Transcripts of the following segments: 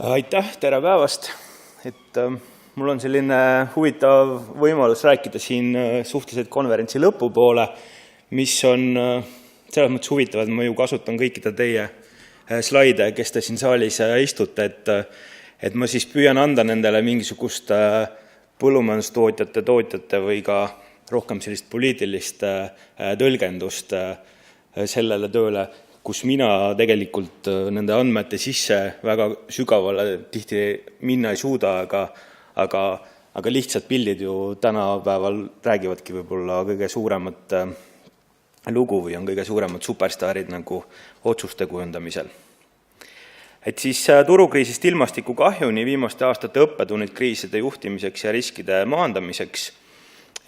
Aitäh, tere päevast! Mul on selline huvitav võimalus rääkida siin suhteliselt konverentsi lõpupoole, mis on selles mõttes huvitav, et ma ju kasutan kõikide teie slaide, kes te siin saalis istute, et ma siis püüan anda nendele mingisugust põllumajandustootjate või ka rohkem sellist poliitilist tõlgendust sellele tööle, kus mina tegelikult nende andmete sisse väga sügavale tihti minna ei suuda, aga lihtsalt pildid ju tänapäeval räägivadki võib-olla kõige suuremat lugu või on kõige suuremad superstaarid nagu otsuste kujundamisel. Et siis turukriisist ilmastiku kahjuni viimaste aastate õppetunnid kriiside juhtimiseks ja riskide maandamiseks.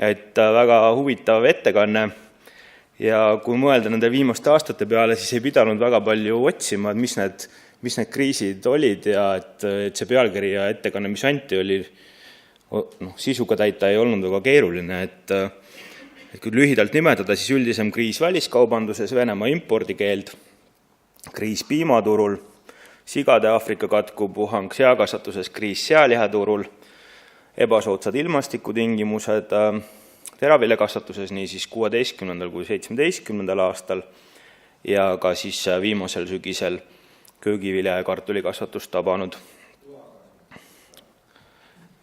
Et väga huvitav ettekanne. Ja kui mõelda nende viimaste aastate peale, siis ei pidanud väga palju otsima, et mis need kriisid olid ja et see pealkiri ja ettekanne, mis anti, oli sisuga täita ei olnud väga keeruline. Et kui lühidalt nimetada, siis üldisem kriis väliskaubanduses, Venemaa impordikeeld, kriis piimaturul, sigade Aafrika katkupuhang seakasvatuses, kriis sealihaturul, ebasoodsad ilmastikutingimused teraviljakasvatuses nii siis 16. kui 17. aastal ja ka siis viimasel sügisel köögivilja ja kartulikasvatust tabanud.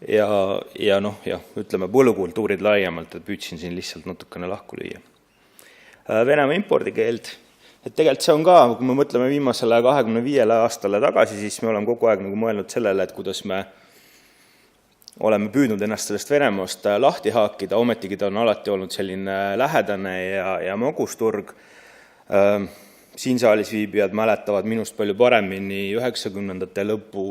Ja ütleme põllukultuurid laiemalt, et püüdsin siin lihtsalt natukene lahku lüüa. Venemaa impordikeeld, et tegelikult see on ka, kui me mõtleme viimasele 25 aastale tagasi, siis me oleme kogu aeg mõelnud sellele, et kuidas me oleme püüdnud ennast sellest Venemaast lahti haakida, ometigi ta on alati olnud selline lähedane ja magusturg. Siin saalis viibijad mäletavad minust palju paremini 90. lõpu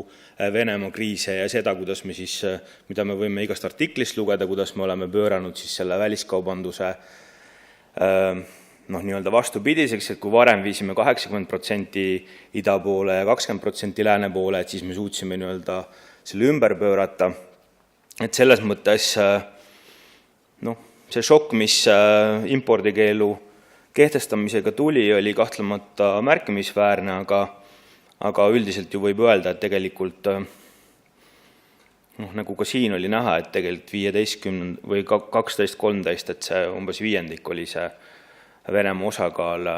Venemaa kriise ja seda, kuidas me siis, mida me võime igast artiklist lugeda, kuidas me oleme pööranud siis selle väliskaubanduse nii-öelda vastupidiseks, et kui varem viisime 80% ida poole ja 20% lääne poole, et siis me suutsime nii-öelda selle ümber pöörata. Et selles mõttes see šokk, mis impordikeelu kehtestamisega tuli, oli kahtlemata märkimisväärne, aga üldiselt ju võib öelda, et tegelikult nagu ka siin oli näha, et tegelikult 15 või 12-13, et see umbes viiendik oli see Venemaa osakaal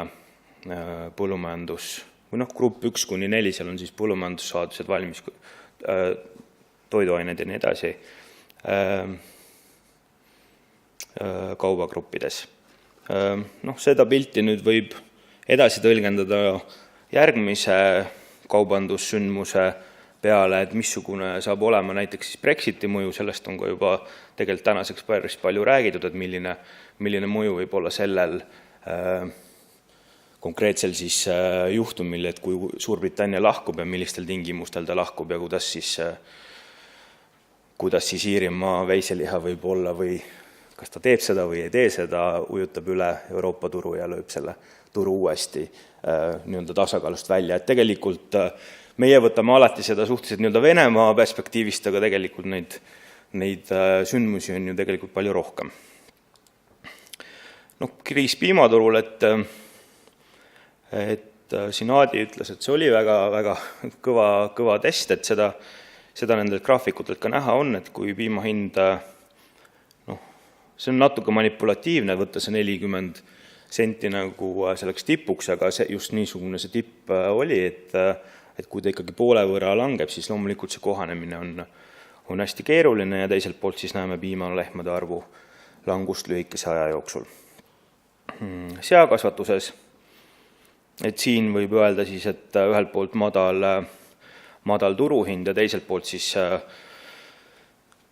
põllumajandus või grupp 1-4, seal on siis põllumajandussaadused valmis toiduained ja nii edasi kaubagruppides. Seda pilti nüüd võib edasi tõlgendada järgmise kaubandussündmuse peale, et missugune saab olema näiteks siis Brexiti mõju, sellest on ka juba tegelikult tänaseks päris palju räägitud, et milline mõju võib olla sellel konkreetsel siis juhtumil, et kui Suurbritannia lahkub ja millistel tingimustel ta lahkub ja kuidas siis Iirimaa veiseliha võib olla või kas ta teeb seda või ei tee seda, ujutab üle Euroopa turu ja lööb selle turu uuesti nii-öelda tasakaalust välja. Et tegelikult meie võtame alati seda suhteliselt nii-öelda Venemaa perspektiivist, aga tegelikult neid sündmusi on ju tegelikult palju rohkem. Kriis piimaturul, et siin Aadi ütles, et see oli väga, väga kõva test, et seda nendel graafikutelt ka näha on, et kui piimahind, see on natuke manipulatiivne, võtta see 40 senti nagu selleks tipuks, aga just niisugune see tipp oli, et kui ta ikkagi poole võrra langeb, siis loomulikult see kohanemine on hästi keeruline ja teiselt poolt siis näeme piimalehmade arvu langust lühikese aja jooksul. Seakasvatuses, et siin võib öelda siis, et ühelt poolt madal turuhind ja teiselt poolt siis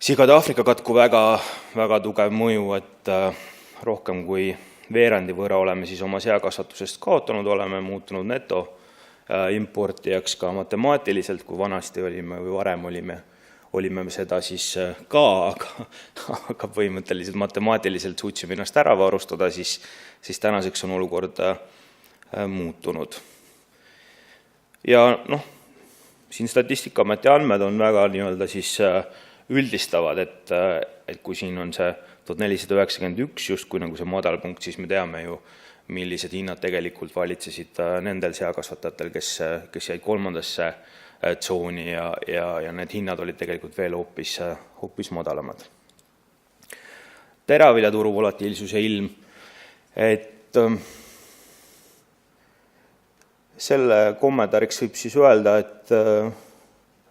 sigade Aafrika katku väga tugev mõju, et rohkem kui veerandi võrra oleme siis oma seakasvatusest kaotanud, oleme muutunud neto importijaks ka matemaatiliselt, kui vanasti olime või varem olime seda siis ka, aga põhimõtteliselt matemaatiliselt suutsime ennast ära varustada, siis tänaseks on olukord muutunud. Ja siin Statistikaameti andmed on väga nii-öelda siis üldistavad, et kui siin on see 1491 justkui nagu see madalpunkt, siis me teame ju, millised hinnad tegelikult valitsesid nendel seakasvatajatel, kes jäid kolmandasse tsooni ja need hinnad olid tegelikult veel hoopis madalamad. Teraviljaturu volatiilsuse ilm, et selle kommentaariks võib siis öelda,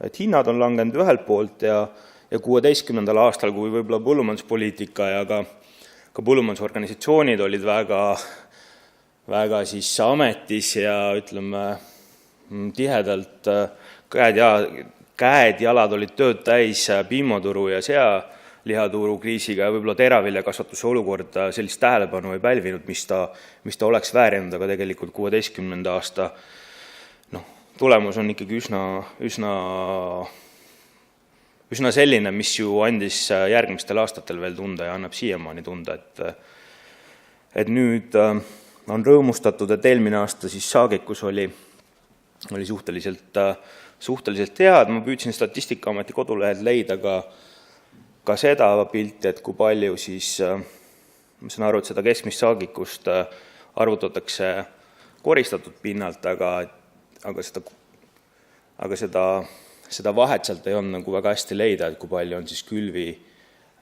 et hinnad on langenud ühelt poolt ja 16. aastal, kui võib-olla põllumajanduspoliitika ja ka põllumajandusorganisatsioonid olid väga siis ametis ja ütleme tihedalt käed-jalad olid tööd täis piimaturu ja sealihaturu kriisiga ja võib-olla teraviljakasvatuse olukord sellist tähelepanu ei pälvinud, mis ta oleks väärinud, aga tegelikult 16. aasta tulemus on ikkagi üsna selline, mis ju andis järgmistel aastatel veel tunda ja annab siiamaani tunda, et nüüd on rõõmustatud, et eelmine aasta siis saagikus oli suhteliselt head. Ma püüdsin Statistikaameti kodulehelt leida ka seda pilti, et kui palju siis, ma saan aru, et seda keskmist saagikust arvutatakse koristatud pinnalt, aga seda vahet sealt ei olnud nagu väga hästi leida, et kui palju on siis külvi,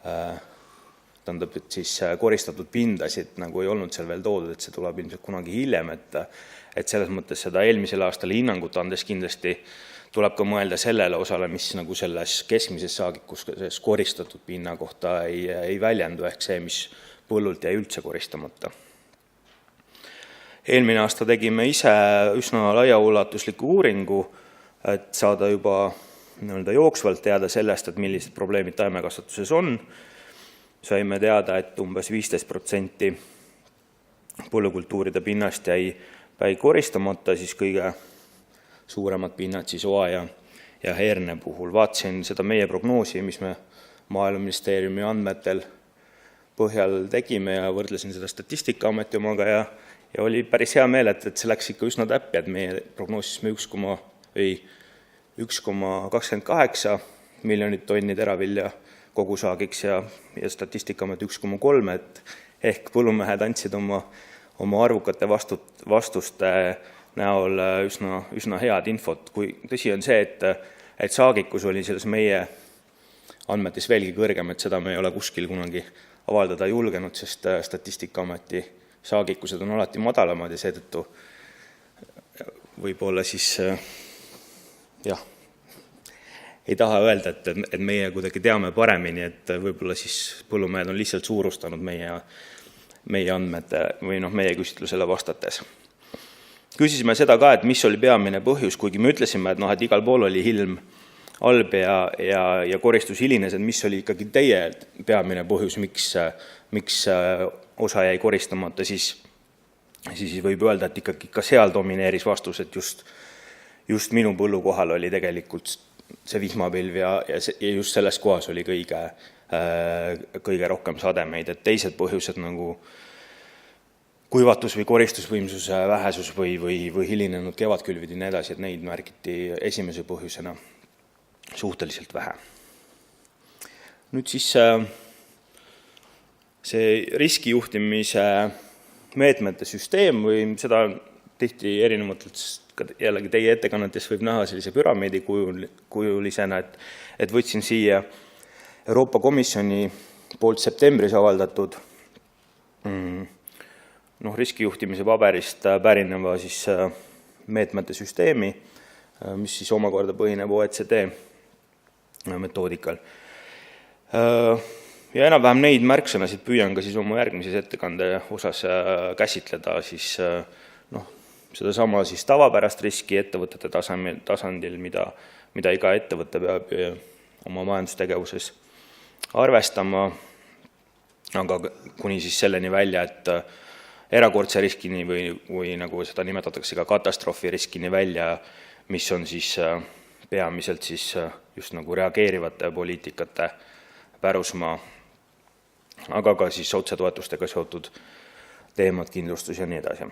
tähendab, et siis koristatud pindasid nagu ei olnud seal veel toodud, et see tuleb ilmselt kunagi hiljem, et selles mõttes seda eelmisel aastal hinnangut andes kindlasti tuleb ka mõelda sellele osale, mis nagu selles keskmises saagikus koristatud pinna kohta ei väljendu, ehk see, mis põllult jäi üldse koristamata. Eelmine aasta tegime ise üsna laiaulatusliku uuringu, et saada juba jooksvalt teada sellest, et millised probleemid taimekasvatuses on. Saime teada, et umbes 15% põllukultuuride pinnast jäi koristamata, siis kõige suuremad pinnad siis oa ja herne puhul. Vaatasin seda meie prognoosi, mis me Maaeluministeeriumi andmetel põhjal tegime ja võrdlesin seda Statistikaameti omaga ja oli päris hea meel, et see läks ikka üsna täppi, et meie prognoosisime 1,28 miljonit tonni teravilja kogusaagiks ja Statistikaamet 1,3, et ehk põllumehed andsid oma arvukate vastuste näol üsna head infot. Kui tõsi on see, et saagikus oli selles meie andmetes veelgi kõrgem, et seda me ei ole kuskil kunagi avaldada julgenud, sest Statistikaameti saagikused on alati madalamad ja seetõttu võib-olla siis ei taha öelda, et meie kuidagi teame paremini, et võib-olla siis põllumehed on lihtsalt suurustanud meie andmete või meie küsitlusele vastates. Küsisime seda ka, et mis oli peamine põhjus, kuigi me ütlesime, et igal pool oli ilm halb ja koristus hilines, et mis oli ikkagi teie peamine põhjus, miks osa jäi koristamata, siis võib öelda, et ikkagi ka seal domineeris vastus, et just minu põllukohal oli tegelikult see vihmapilv ja just selles kohas oli kõige rohkem sademeid, et teised põhjused nagu kuivatus või koristusvõimsuse vähesus või hilinenud kevadkülvid ja nii edasi, et neid märgiti esimese põhjusena suhteliselt vähe. Nüüd siis see riskijuhtimise meetmete süsteem või seda tihti erinevatelt jällegi teie ettekannetes võib näha sellise püramiidi kujulisena, et võtsin siia Euroopa Komisjoni poolt septembris avaldatud riskijuhtimise paberist pärineva siis meetmete süsteemi, mis siis omakorda põhineb OECD metoodikal. Ja enam-vähem neid märksõnasid püüan ka siis oma järgmises ettekande osas käsitleda siis seda sama siis tavapärast riski ettevõtete tasandil, mida iga ettevõte peab oma majandustegevuses arvestama, aga kuni siis selleni välja, et erakordse riskini või nagu seda nimetatakse ka katastroofiriskini välja, mis on siis peamiselt siis just nagu reageerivate poliitikate pärusmaa, aga ka siis otsetoetustega seotud teemad, kindlustus ja nii edasi.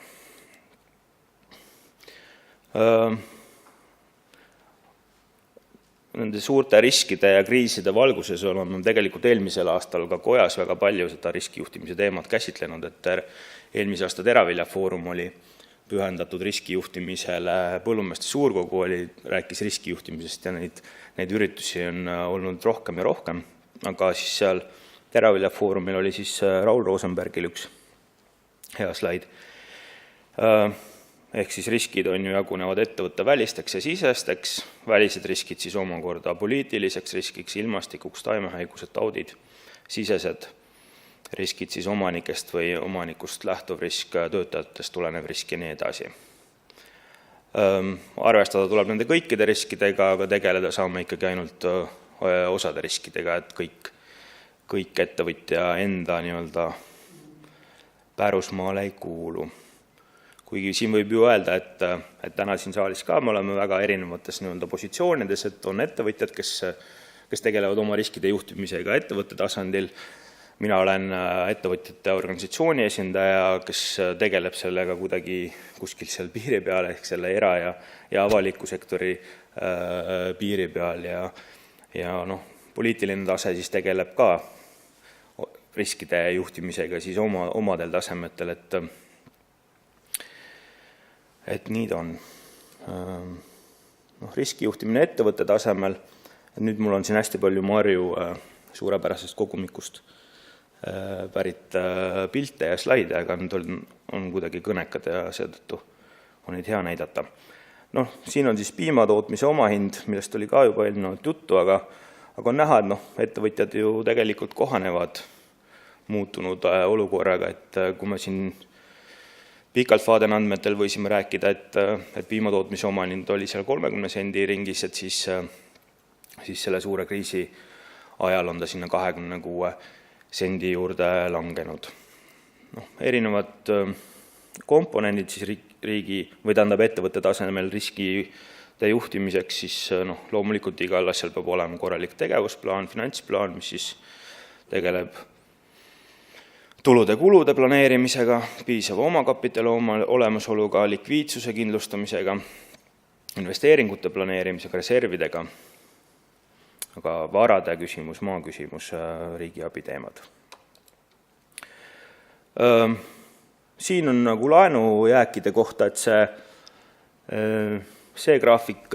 Nende suurte riskide ja kriiside valguses oleme tegelikult eelmisel aastal ka kojas väga palju seda riskijuhtimise teemat käsitlenud, et eelmise aasta teraviljafoorum oli pühendatud riskijuhtimisele põllumeeste suurkogu rääkis riskijuhtimisest ja neid üritusi on olnud rohkem ja rohkem, aga siis seal Teravilja-foorumil oli siis Raul Rosenbergil üks hea slaid. Ehk siis riskid on ju jagunevad ettevõtte välisteks ja sisesteks, välised riskid siis omakorda poliitiliseks riskiks, ilmastikuks, taimehaigused, taudid, sisesed riskid siis omanikest või omanikust lähtuv risk, töötajatest tulenev risk ja nii edasi. Arvestada tuleb nende kõikide riskidega, aga tegeleda saame ikkagi ainult osade riskidega, et kõik ettevõtja enda nii-öelda pärusmaale ei kuulu. Kuigi siin võib ju öelda, et täna siin saalis ka me oleme väga erinevates nii-öelda positsioonides, et on ettevõtjad, kes tegelevad oma riskide juhtimisega ettevõtte tasandil. Mina olen ettevõtjate organisatsiooni esindaja, kes tegeleb sellega kuidagi kuskil seal piiri peal, ehk selle era- ja avaliku sektori piiri peal ja poliitiline tase siis tegeleb ka riskide juhtimisega siis omadel tasemetel, et nii ta on. Riskijuhtimine ettevõtte tasemel, nüüd mul on siin hästi palju Marju suurepärasest kogumikust pärit pilte ja slaide, aga need on kuidagi kõnekad ja seetõttu on neid hea näidata. Siin on siis piimatootmise omahind, millest oli ka juba eelnevalt juttu, aga on näha, et ettevõtjad ju tegelikult kohanevad muutunud olukorraga, et kui me siin pikalt vaaden andmetel võisime rääkida, et piimatootmise omahind oli seal 30 sendi ringis, et siis selle suure kriisi ajal on ta sinna 26 sendi juurde langenud. Erinevad komponendid siis riigi või tähendab ettevõtte tasemel riskide juhtimiseks, siis loomulikult igal asjal peab olema korralik tegevusplaan, finantsplaan, mis siis tegeleb tulude-kulude planeerimisega, piisava omakapitali olemasoluga, likviidsuse kindlustamisega, investeeringute planeerimisega, reservidega, aga varade küsimus, maa küsimus, riigiabi teemad. Siin on nagu laenujääkide kohta, et see graafik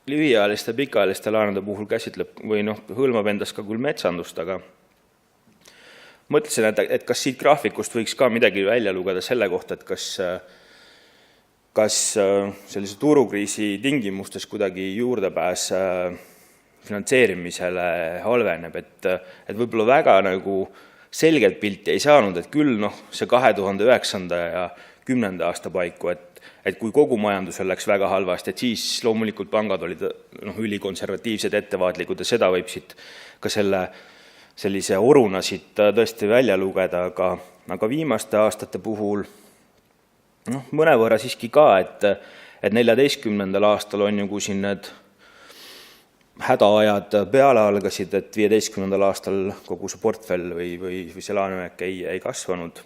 lühiajaliste pikaajaliste laenude puhul käsitleb või hõlmab endas ka küll metsandust, aga mõtlesin, et kas siit graafikust võiks ka midagi välja lugeda selle kohta, et kas sellise turukriisi tingimustes kuidagi juurdepääs finantseerimisele halveneb, et võib-olla väga nagu selgelt pilti ei saanud, et küll see 2009. ja 10. aasta paiku, et kui kogu majandusel läks väga halvasti, et siis loomulikult pangad olid ülikonservatiivsed, ettevaatlikud ja seda võib siit ka sellise oruna siit tõesti välja lugeda, aga viimaste aastate puhul mõnevõrra siiski ka, et 14. aastal on ju, kui siin need hädaajad peale algasid, et 15. aastal kogu see portfell või see laenujääk ei kasvanud.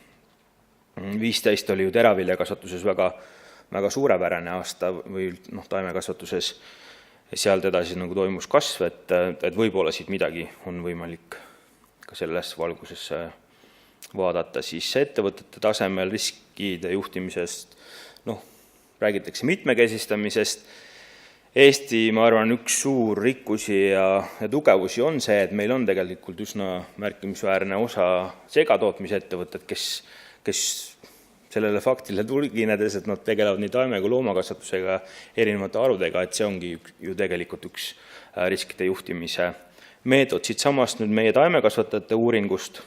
15 oli ju teraviljakasvatuses väga suurepärane aasta või taimekasvatuses sealt edasi nagu toimus kasv, et võib-olla siit midagi on võimalik ka selles valguses vaadata. Siis ettevõtete tasemel riskide juhtimisest räägitakse mitmekesistamisest. Eesti, ma arvan, üks suur rikkusi ja tugevusi on see, et meil on tegelikult üsna märkimisväärne osa segatootmisettevõtted, kes sellele faktile tuginedes, et nad tegelevad nii taime- kui loomakasvatusega erinevate harudega, et see ongi ju tegelikult üks riskide juhtimise meetod. Siit samast nüüd meie taimekasvatajate uuringust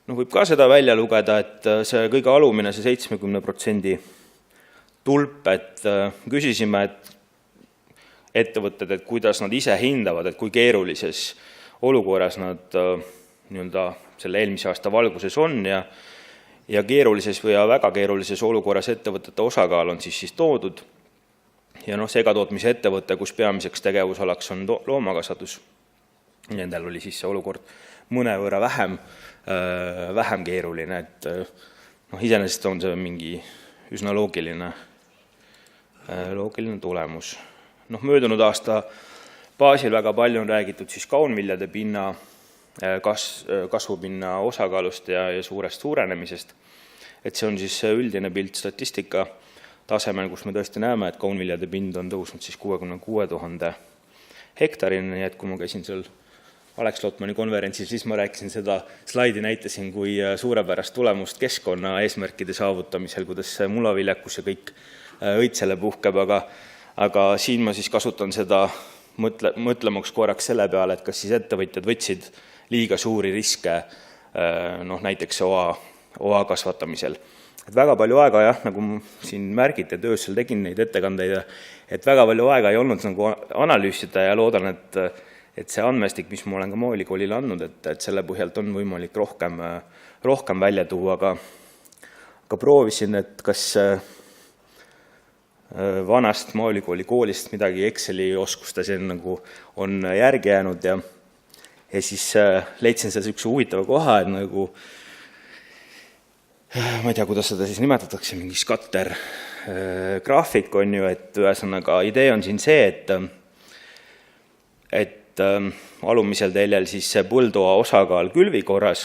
võib ka seda välja lugeda, et see kõige alumine, see 70% tulp, et küsisime ettevõtted, et kuidas nad ise hindavad, et kui keerulises olukorras nad selle eelmise aasta valguses on ja keerulises või väga keerulises olukorras ettevõtete osakaal on siis toodud ja segatootmise ettevõte, kus peamiseks tegevusalaks on loomakasvatus. Nendel oli siis see olukord mõnevõrra vähem keeruline, et iseenesest on see mingi üsna loogiline tulemus. Möödunud aasta baasil väga palju on räägitud siis kaunviljade pinna kasvupinna osakaalust ja suurest suurenemisest. et see on siis üldine pilt statistika tasemel, kus me tõesti näeme, et kaunviljade pind on tõusnud siis 66 000 hektarini, nii et kui ma käisin seal Alex Lotmani konverentsil, siis ma rääkisin seda slaidi, näitasin kui suurepärast tulemust keskkonna eesmärkide saavutamisel, kuidas mullaviljakus ja kõik õitsele puhkeb, aga siin ma siis kasutan seda mõtlemaks korraks selle peale, et kas siis ettevõtjad võtsid liiga suuri riske näiteks oa kasvatamisel. Et väga palju aega, jah, nagu siin märgite, töösel tegin neid ettekandeid, et väga palju aega ei olnud nagu analüüsida ja loodan, et see andmestik, mis ma olen ka Maaülikoolile andnud, et selle põhjalt on võimalik rohkem välja tuua, aga proovisin, et kas vanast Maaülikooli koolist midagi Exceli oskustes nagu on järgi jäänud ja siis leidsin seal üks huvitava koha, et nagu ma ei tea, kuidas seda siis nimetatakse, mingi skatter graafik on ju, et ühesõnaga idee on siin see, et alumisel teljel siis see põldoa osakaal külvikorras,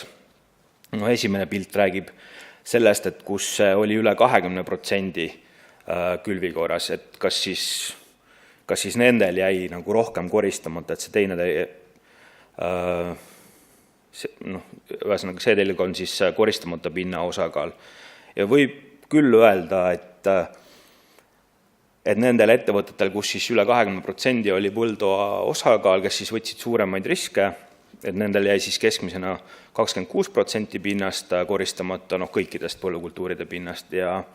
esimene pilt räägib sellest, et kus oli üle 20% külvikorras, et kas siis nendel jäi nagu rohkem koristamata, et see teine ühesõnaga see telg on siis koristamata pinna osakaal. Ja võib küll öelda, et nendel ettevõtetel, kus siis üle 20% oli põldoa osakaal, kes siis võtsid suuremaid riske, et nendel jäi siis keskmisena 26% pinnast koristamata, kõikidest põllukultuuride pinnast ja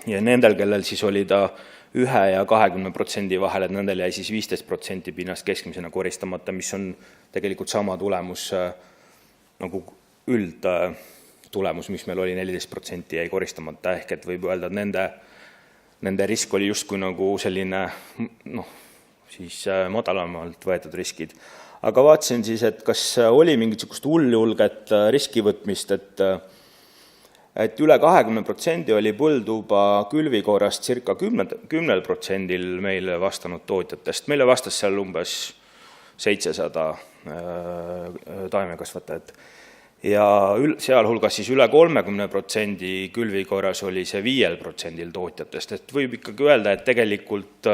nendel, kellel siis oli ta 1 ja 20% vahel, et nendel jäi siis 15% pinnast keskmisena koristamata, mis on tegelikult sama tulemus nagu üldtulemus, mis meil oli 14% jäi koristamata, ehk et võib öelda, et nende risk oli justkui nagu selline siis madalamalt võetud riskid. Aga vaatasin siis, et kas oli mingisugust hulljulget riskivõtmist, et üle 20% oli põlduba külvikorrast circa 10% meile vastanud tootjatest. Meile vastas seal umbes 700 taimekasvatajat. Ja sealhulgas siis üle 30% külvikorras oli see 5% tootjatest. Et võib ikkagi öelda, et tegelikult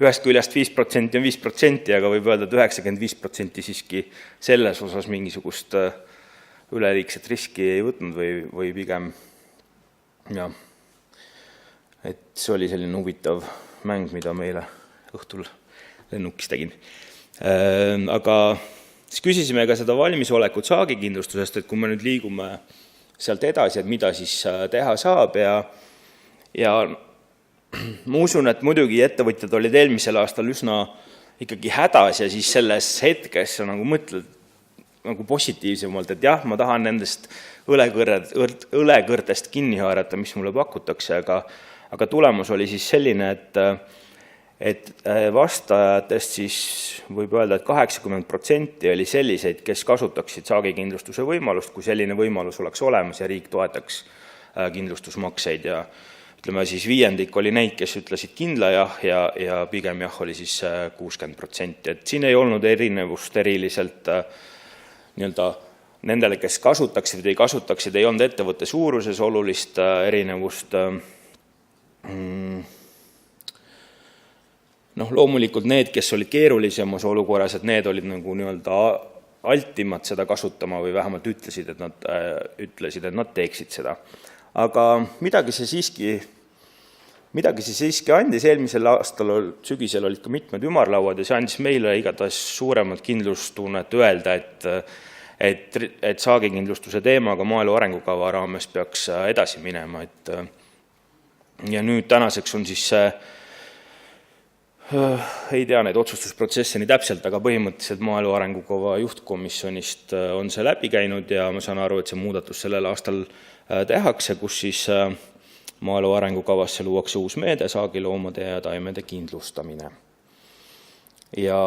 ühest küljest 5% on 5%, aga võib öelda, et 95% siiski selles osas mingisugust üleliigset riski ei võtnud või pigem, et see oli selline huvitav mäng, mida meile õhtul lennukis tegin. Aga siis küsisime ka seda valmisolekut saagikindlustusest, et kui me nüüd liigume sealt edasi, et mida siis teha saab ja ma usun, et muidugi ettevõtjad olid eelmisel aastal üsna ikkagi hädas ja siis selles hetkes sa nagu mõtled nagu positiivsemalt, et jah, ma tahan nendest õlekõrdest kinni haarata, mis mulle pakutakse, aga tulemus oli siis selline, et vastajatest siis võib öelda, et 80% oli selliseid, kes kasutaksid saagikindlustuse võimalust, kui selline võimalus oleks olemas ja riik toetaks kindlustusmakseid ja ütleme siis 5% oli neid, kes ütlesid kindla jah ja pigem jah oli siis 60%, et siin ei olnud erinevust eriliselt nendele, kes kasutaksid või ei kasutaksid, ei olnud ettevõtte suuruses olulist erinevust. Loomulikult need, kes olid keerulisemas olukorras, et need olid nagu altimad seda kasutama või vähemalt ütlesid, et nad teeksid seda. Aga midagi see siiski andis, eelmisel aastal sügisel olid ka mitmed ümarlauad ja see andis meile igatahes suuremat kindlustunnet öelda, et saagikindlustuse teemaga maaelu arengukava raames peaks edasi minema. Ja nüüd tänaseks on siis ei tea neid otsustusprotsesse nii täpselt, aga põhimõtteliselt maaelu arengukava juhtkomisjonist on see läbi käinud ja ma saan aru, et see muudatus sellel aastal tehakse, kus siis maaelu arengukavasse luuakse uus meede, saagiloomade ja taimede kindlustamine. Ja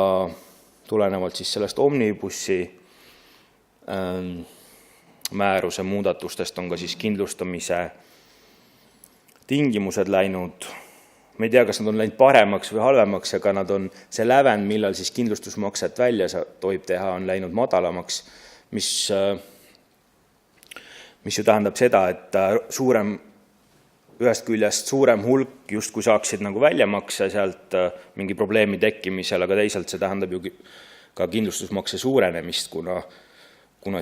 tulenevalt siis sellest omnibussi määruse muudatustest on ka siis kindlustamise tingimused läinud, ma ei tea, kas nad on läinud paremaks või halvemaks, aga nad on see lävend, millal siis kindlustusmakset välja tohib teha, on läinud madalamaks, mis mis ju tähendab seda, et ühest küljest suurem hulk justkui saaksid nagu väljamakse sealt mingi probleemi tekkimisel, aga teisalt see tähendab ju ka kindlustusmakse suurenemist, kuna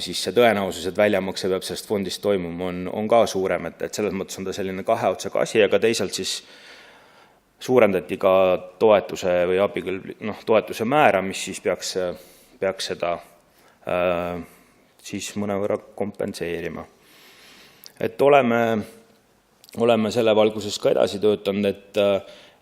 siis see tõenäosus, et väljamakse peab sellest fondist toimuma, on ka suurem, et selles mõttes on ta selline kahe otsaga asi, aga teisalt siis suurendati ka toetuse või toetuse määra, mis siis peaks seda siis mõnevõrra kompenseerima. Et oleme selle valguses ka edasi töötanud,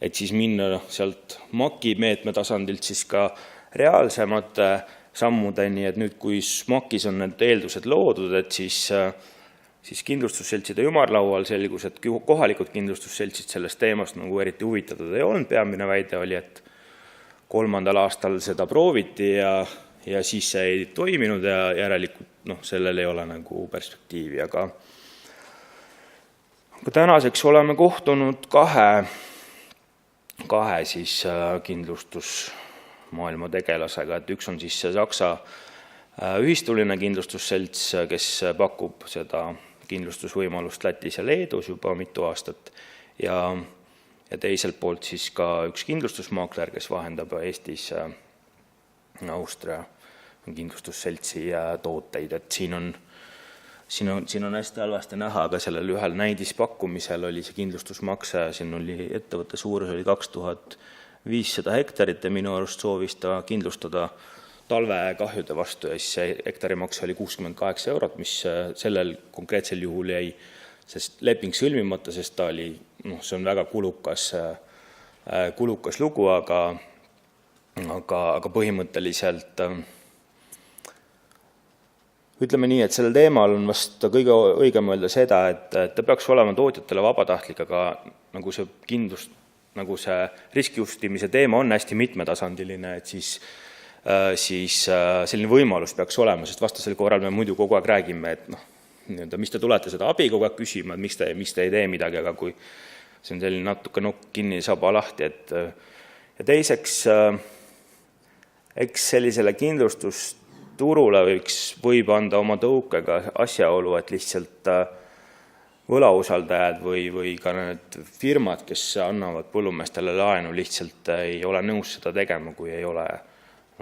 et siis minna sealt MAK-i meetme tasandilt siis ka reaalsemate sammudeni, et nüüd, kui MAK-is on need eeldused loodud, et siis kindlustusseltside ümarlaual selgus, et kohalikud kindlustusseltsid sellest teemast nagu eriti huvitatud ei olnud. Peamine väide oli, et 3. aastal seda prooviti ja siis see ei toiminud ja järelikult sellel ei ole nagu perspektiivi, aga tänaseks oleme kohtunud kahe siis kindlustusmaailma tegelasega, et üks on siis see Saksa ühistuline kindlustusselts, kes pakub seda kindlustusvõimalust Lätis ja Leedus juba mitu aastat ja teiselt poolt siis ka üks kindlustusmaakler, kes vahendab Eestis Austria kindlustusseltsi tooteid, et siin on hästi halvasti näha, aga sellel ühel näidispakkumisel oli see kindlustusmakse, siin oli ettevõtte suurus oli 2500 hektarit ja minu arust soovis ta kindlustada talvekahjude vastu ja siis see hektarimakse oli 68 €, mis sellel konkreetsel juhul jäi sest leping sõlmimata, sest ta oli, see on väga kulukas lugu, aga põhimõtteliselt ütleme nii, et sellel teemal on vast kõige õigem öelda seda, et ta peaks olema tootjatele vabatahtlik, aga nagu see riskijuhtimise teema on hästi mitmetasandiline, et siis selline võimalus peaks olema, sest vastasel korral me muidu kogu aeg räägime, et mis te tulete seda abi kogu aeg küsima, et miks te ei tee midagi, aga kui see on selline natuke nokk kinni, saba lahti, ja teiseks, eks sellisele kindlustusturule võib anda oma tõukega asjaolu, et lihtsalt võlausaldajad või ka need firmad, kes annavad põllumeestele laenu, lihtsalt ei ole nõus seda tegema, kui ei ole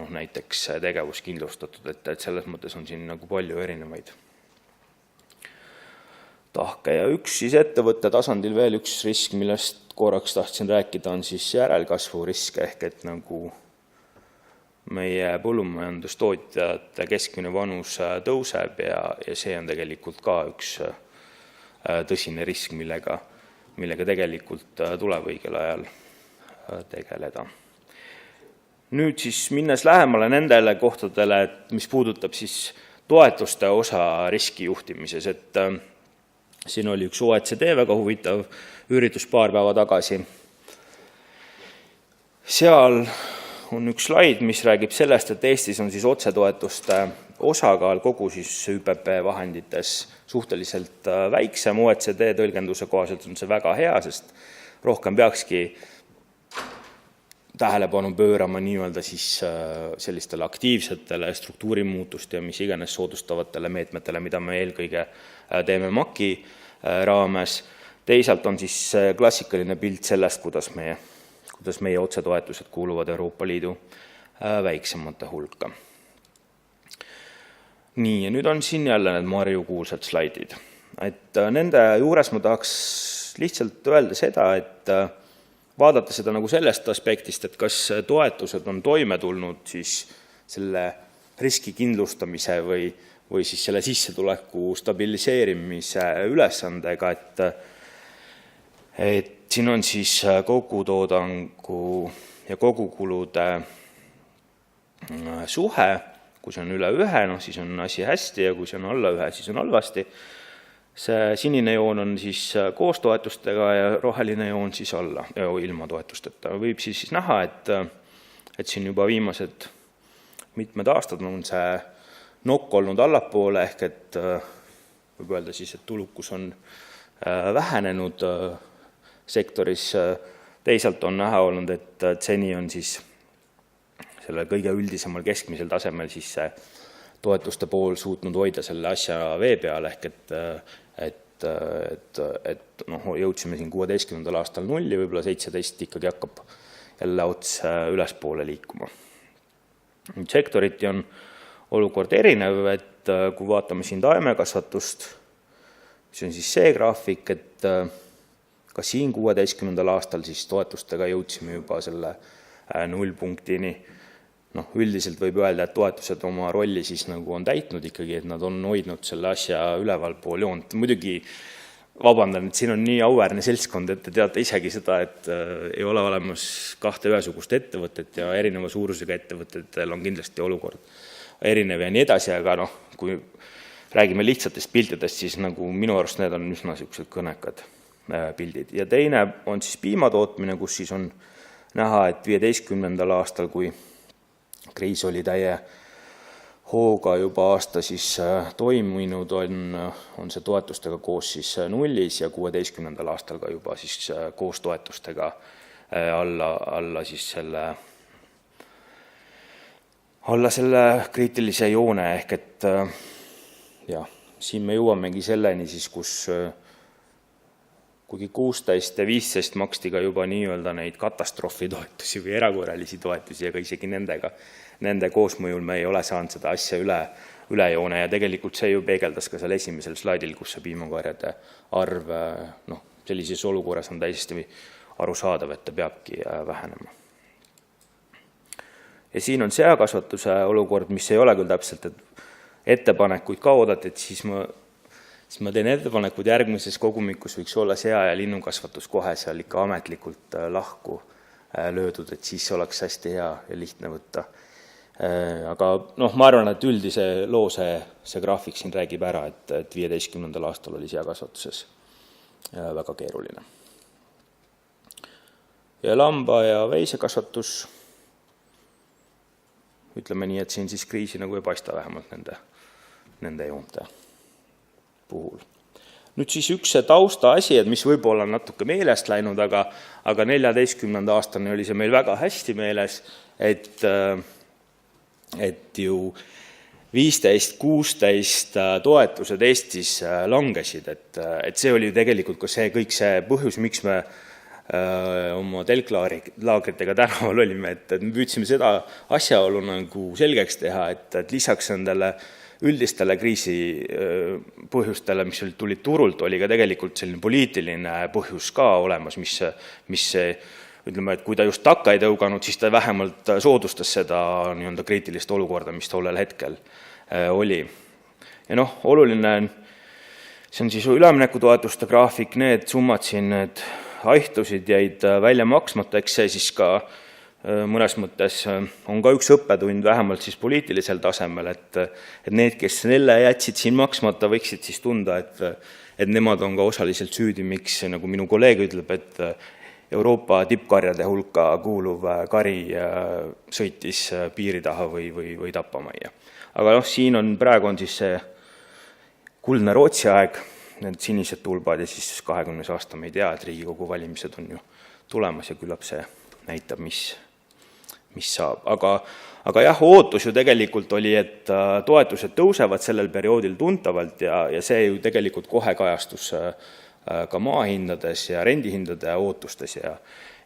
näiteks tegevus kindlustatud, et selles mõttes on siin nagu palju erinevaid tahke. Ja üks siis ettevõtte tasandil veel üks risk, millest korraks tahtsin rääkida, on siis järelkasvu risk, ehk et nagu meie põllumajandustootjate keskmine vanus tõuseb ja see on tegelikult ka üks tõsine risk, millega tegelikult tuleb õigel ajal tegeleda. Nüüd siis minnes lähemale nendele kohtadele, mis puudutab siis toetuste osa riskijuhtimises, et siin oli üks OECD väga huvitav üritus paar päeva tagasi. Seal on üks slaid, mis räägib sellest, et Eestis on siis otsetoetuste osakaal kogu siis ÜPP vahendites suhteliselt väiksem. OECD tõlgenduse kohaselt on see väga hea, sest rohkem peakski tähelepanu pöörama nii-öelda siis sellistele aktiivsetele struktuurimuutuste ja mis iganes soodustavatele meetmetele, mida me eelkõige teeme MAK-i raames. Teisalt on siis klassikaline pilt sellest, kuidas meie otsetoetused kuuluvad Euroopa Liidu väiksemate hulka. Nii, ja nüüd on siin jälle need Marju kuulsad slaidid. Et nende juures ma tahaks lihtsalt öelda seda, et vaadata seda nagu sellest aspektist, et kas toetused on toime tulnud siis selle riski kindlustamise või siis selle sissetuleku stabiliseerimise ülesandega, et siin on siis kogutoodangu ja kogukulude suhe, kui see on üle 1, siis on asi hästi ja kui see on alla 1, siis on halvasti. See sinine joon on siis koos toetustega ja roheline joon siis alla, ilma toetusteta. Võib siis näha, et siin juba viimased mitmed aastad on see nokk olnud allapoole, ehk et võib öelda siis, et tulukus on vähenenud sektoris. Teisalt on näha olnud, et seni on siis selle kõige üldisemal keskmisel tasemel siis see toetuste pool suutnud hoida selle asja vee peal, ehk et jõudsime siin 16. aastal nulli, võib-olla 17 ikkagi hakkab jälle ots ülespoole liikuma. Sektoriti on olukord erinev, et kui vaatame siin taimekasvatust, mis on siis see graafik, et ka siin 16. aastal siis toetustega jõudsime juba selle nullpunktini. Üldiselt võib öelda, et toetused oma rolli siis nagu on täitnud ikkagi, et nad on hoidnud selle asja üleval pool joont. Muidugi vabandan, et siin on nii auväärne seltskond, et te teate isegi seda, et ei ole olemas kahte ühesugust ettevõtet ja erineva suurusega ettevõtetel on kindlasti olukord erinev ja nii edasi, aga kui räägime lihtsatest piltidest, siis nagu minu arust need on üsna sellised kõnekad pildid. Ja teine on siis piimatootmine, kus siis on näha, et 15. aastal, kui kriis oli täie hooga juba aasta siis toimunud, on see toetustega koos siis nullis ja 16. aastal ka juba siis koos toetustega alla siis selle kriitilise joone, ehk et siin me jõuamegi selleni siis, kus kuigi 16 ja 15 maksti ka juba nii-öelda neid katastroofitoetusi või erakorralisi toetusi, aga isegi nende koosmõjul me ei ole saanud seda asja üle joone ja tegelikult see ju peegeldas ka seal esimesel slaidil, kus see piimakarjade arv sellises olukorras on täiesti arusaadav, et ta peabki vähenema. Ja siin on seakasvatuse olukord, mis ei ole küll täpselt, et ettepanekuid ka oodati, et siis ma teen ettepanekud järgmises kogumikus võiks olla sea- ja linnukasvatus kohe seal ikka ametlikult lahku löödud, et siis oleks hästi hea ja lihtne võtta. Aga ma arvan, et üldise loo see graafik siin räägib ära, et 15. aastal oli seakasvatuses väga keeruline. Ja lamba- ja veisekasvatus, ütleme nii, et siin siis kriisi nagu ei paista vähemalt nende joonte puhul. Nüüd siis üks tausta asi, et mis võib-olla on natuke meelest läinud, aga 14. aastani oli see meil väga hästi meeles, et ju 15-16 toetused Eestis langesid, et see oli tegelikult ka kõik see põhjus, miks me oma telklaagritega tänaval olime, et me püüdsime seda asjaolu nagu selgeks teha, et lisaks nendele üldistele kriisi põhjustele, mis tulid turult, oli ka tegelikult selline poliitiline põhjus ka olemas, mis ütleme, et kui ta just takka ei tõuganud, siis ta vähemalt soodustas seda nii-öelda kriitilist olukorda, mis tollel hetkel oli. Ja oluline, see on siis üleminekutoetuste graafik, need summad siin, need haihtusid jäid välja maksmata, eks see siis ka mõnes mõttes on ka üks õppetund vähemalt siis poliitilisel tasemel, et need, kes selle jätsid siin maksmata, võiksid siis tunda, et nemad on ka osaliselt süüdi, miks, nagu minu kolleeg ütleb, et Euroopa tippkarjade hulka kuuluv kari sõitis piiri taha või tappamajja. Aga siin praegu on siis see kuldne Rootsi aeg, need sinised tulbad ja siis 20 aasta me ei tea, et Riigikogu valimised on ju tulemas ja küllap see näitab, mis saab. Aga jah, ootus ju tegelikult oli, et toetused tõusevad sellel perioodil tuntavalt ja see ju tegelikult kohe kajastus ka maahindades ja rendihindade ootustes ja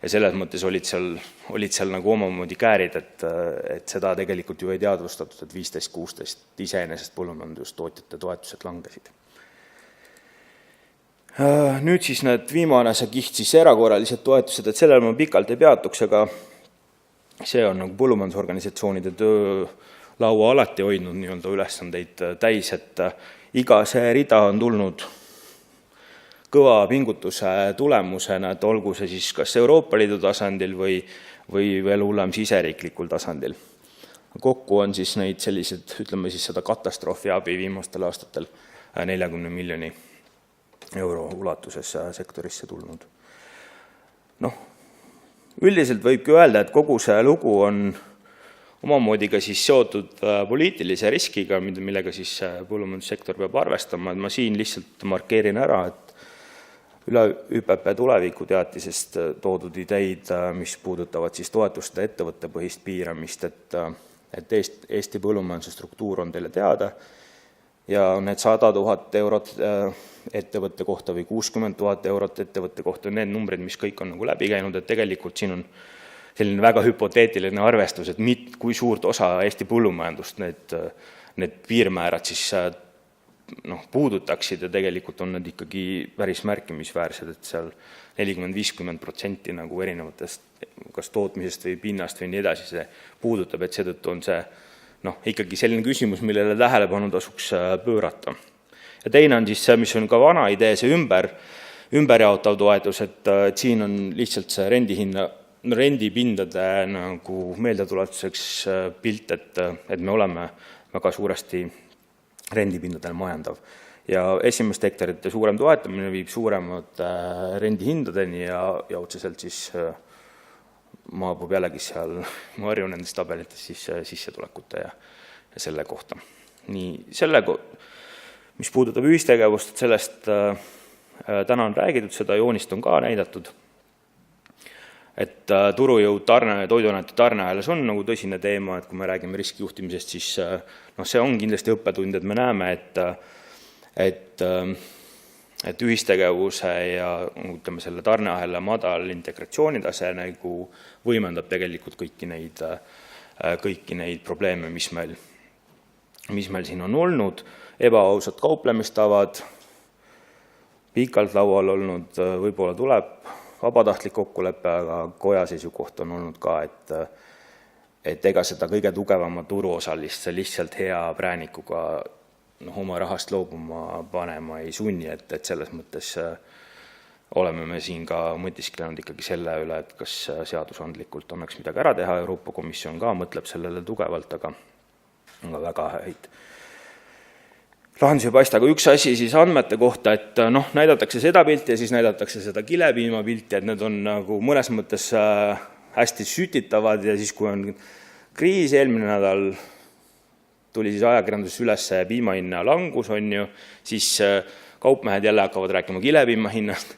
selles mõttes olid seal nagu omamoodi käärid, et seda tegelikult ju ei teadvustatud, et 15-16 iseenesest põllumajandustootjate toetused langesid. Nüüd siis need viimane see kiht, siis erakorralised toetused, et sellel ma pikalt ei peatuks, aga see on nagu põllumajandusorganisatsioonide töö laua alati hoidnud nii-öelda ülesandeid täis, et iga see rida on tulnud kõva pingutuse tulemusena, et olgu see siis kas Euroopa Liidu tasandil või veel hullem siseriiklikul tasandil. Kokku on siis neid sellised, ütleme siis seda katastroofiabi viimastel aastatel 40 miljoni euro ulatuses sektorisse tulnud. Üldiselt võibki öelda, et kogu see lugu on omamoodi ka siis seotud poliitilise riskiga, millega siis põllumajandussektor peab arvestama. Ma siin lihtsalt markeerin ära, et üle ÜPP tulevikuteatisest toodud ideid, mis puudutavad siis toetuste ettevõttepõhist piiramist, et Eesti põllumajanduse struktuur on teile teada ja need 100 000 eurot ettevõtte kohta või 60 000 eurot ettevõtte kohta, need numbrid, mis kõik on nagu läbi käinud, et tegelikult siin on selline väga hüpoteetiline arvestus, et kui suurt osa Eesti põllumajandust need piirmäärad siis puudutaksid ja tegelikult on need ikkagi päris märkimisväärsed, et seal 40-50% nagu erinevatest kas tootmisest või pinnast või nii edasi see puudutab, et seetõttu on see ikkagi selline küsimus, millele tähelepanu tasuks pöörata. Ja teine on siis see, mis on ka vana idee, see ümberjaotav toetus, et siin on lihtsalt see rendipindade nagu meeldetuletuseks pilt, et me oleme väga suuresti rendipindadel majandav. Ja esimest hektarite suurem toetamine viib suuremad rendihindadeni ja otseselt siis maabub jällegi seal, ma harjun nendes tabelites siis sissetulekute ja selle kohta. Nii, mis puudutab ühistegevust, et sellest täna on räägitud, seda joonist on ka näidatud, et turujõud toiduainete tarneahelas on nagu tõsine teema, et kui me räägime riskijuhtimisest, siis see on kindlasti õppetund, et me näeme, et ühistegevuse ja selle tarneahela madal integratsioonitase nagu võimendab tegelikult kõiki neid probleeme, mis meil siin on olnud, ebaausad kauplemistavad, pikalt laual olnud, võib-olla tuleb vabatahtlik kokkulepe, aga koja seisukoht on olnud ka, et ega seda kõige tugevama turuosalist see lihtsalt hea präänikuga oma rahast loobuma panema ei sunni, et selles mõttes oleme me siin ka mõtisklenud ikkagi selle üle, et kas seadusandlikult annaks midagi ära teha, Euroopa Komisjon ka mõtleb sellele tugevalt, aga väga häid lahendusi ei paista. Aga üks asi siis andmete kohta, et näidatakse seda pilti ja siis näidatakse seda kilepiima pilti, et need on nagu mõnes mõttes hästi sütitavad ja siis kui on kriis eelmine nädal, tuli siis ajakirjanduses üles piimahinna langus, on ju, siis kaupmehed jälle hakkavad rääkima kilepiima hinnast.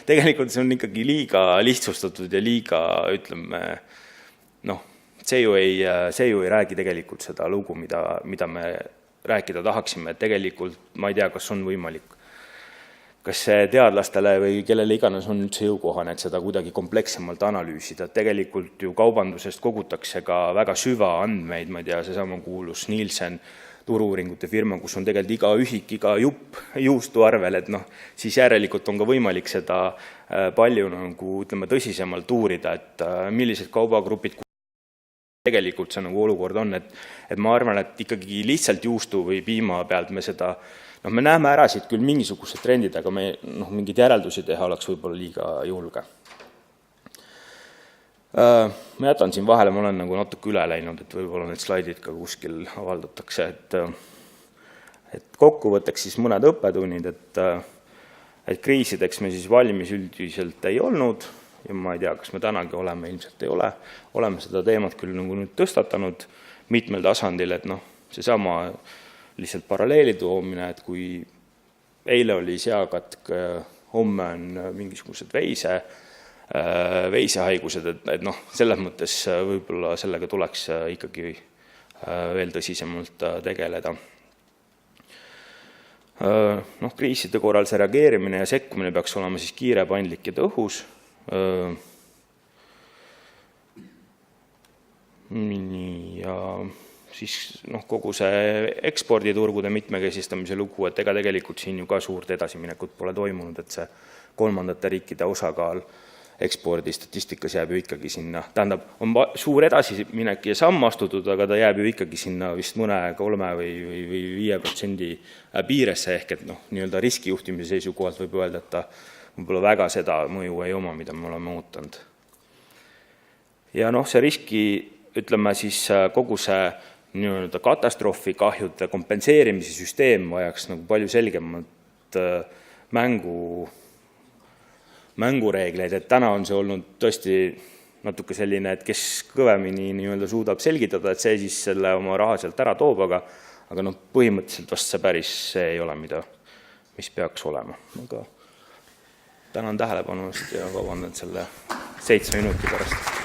Tegelikult see on ikkagi liiga lihtsustatud ja liiga, ütleme, see ju ei räägi tegelikult seda lugu, mida me rääkida tahaksime, et tegelikult ma ei tea, kas on võimalik, kas see teadlastele või kellele iganes on üldse jõukohane, et seda kuidagi komplekssemalt analüüsida. Tegelikult ju kaubandusest kogutakse ka väga süva andmeid, ma ei tea, seesama kuulus Nielsen turu-uuringute firma, kus on tegelikult iga ühik, iga jupp juustu arvel, et siis järelikult on ka võimalik seda palju tõsisemalt uurida, et millised kaubagrupid tegelikult see olukord on, et ma arvan, et ikkagi lihtsalt juustu või piima pealt me seda me näeme ära siit küll mingisugused trendid, aga me mingid järeldusi teha oleks võib-olla liiga julge. Ma jätan siin vahele, ma olen natuke üle läinud, et võib-olla need slaidid ka kuskil avaldatakse, et kokkuvõtteks siis mõned õppetunnid, et kriisideks me siis valmis üldiselt ei olnud ja ma ei tea, kas me tänagi oleme, ilmselt ei ole. Oleme seda teemat küll nüüd tõstatanud mitmel tasandil, et seesama lihtsalt paralleeli toomine, et kui eile oli seakatk, homme on mingisugused veisehaigused, et selles mõttes võib-olla sellega tuleks ikkagi veel tõsisemalt tegeleda. Kriiside korral see reageerimine ja sekkumine peaks olema siis kiire, paindlik ja tõhus. Ja siis kogu see eksporditurgude mitmekesistamise lugu, et ega tegelikult siin ju ka suurt edasiminekut pole toimunud, et see kolmandate riikide osakaal ekspordi statistikas jääb ju ikkagi sinna, tähendab, on suur edasiminek ja samm astutud, aga ta jääb ju ikkagi sinna vist mõne 3 või 5% piiresse, ehk et nii-öelda riskijuhtimise seisukohalt võib öelda, et ta võib-olla väga seda mõju ei oma, mida me oleme ootanud. Ja see riski, ütleme siis kogu see nii-öelda katastroofi kahjude kompenseerimise süsteem vajaks palju selgemat mängureegleid, et täna on see olnud tõesti natuke selline, et kes kõvemini nii-öelda suudab selgitada, et see siis selle oma raha sealt ära toob, aga põhimõtteliselt vast see päris see ei ole, mis peaks olema. Aga tänan tähelepanu ja vabandan selle 7 minuti pärast.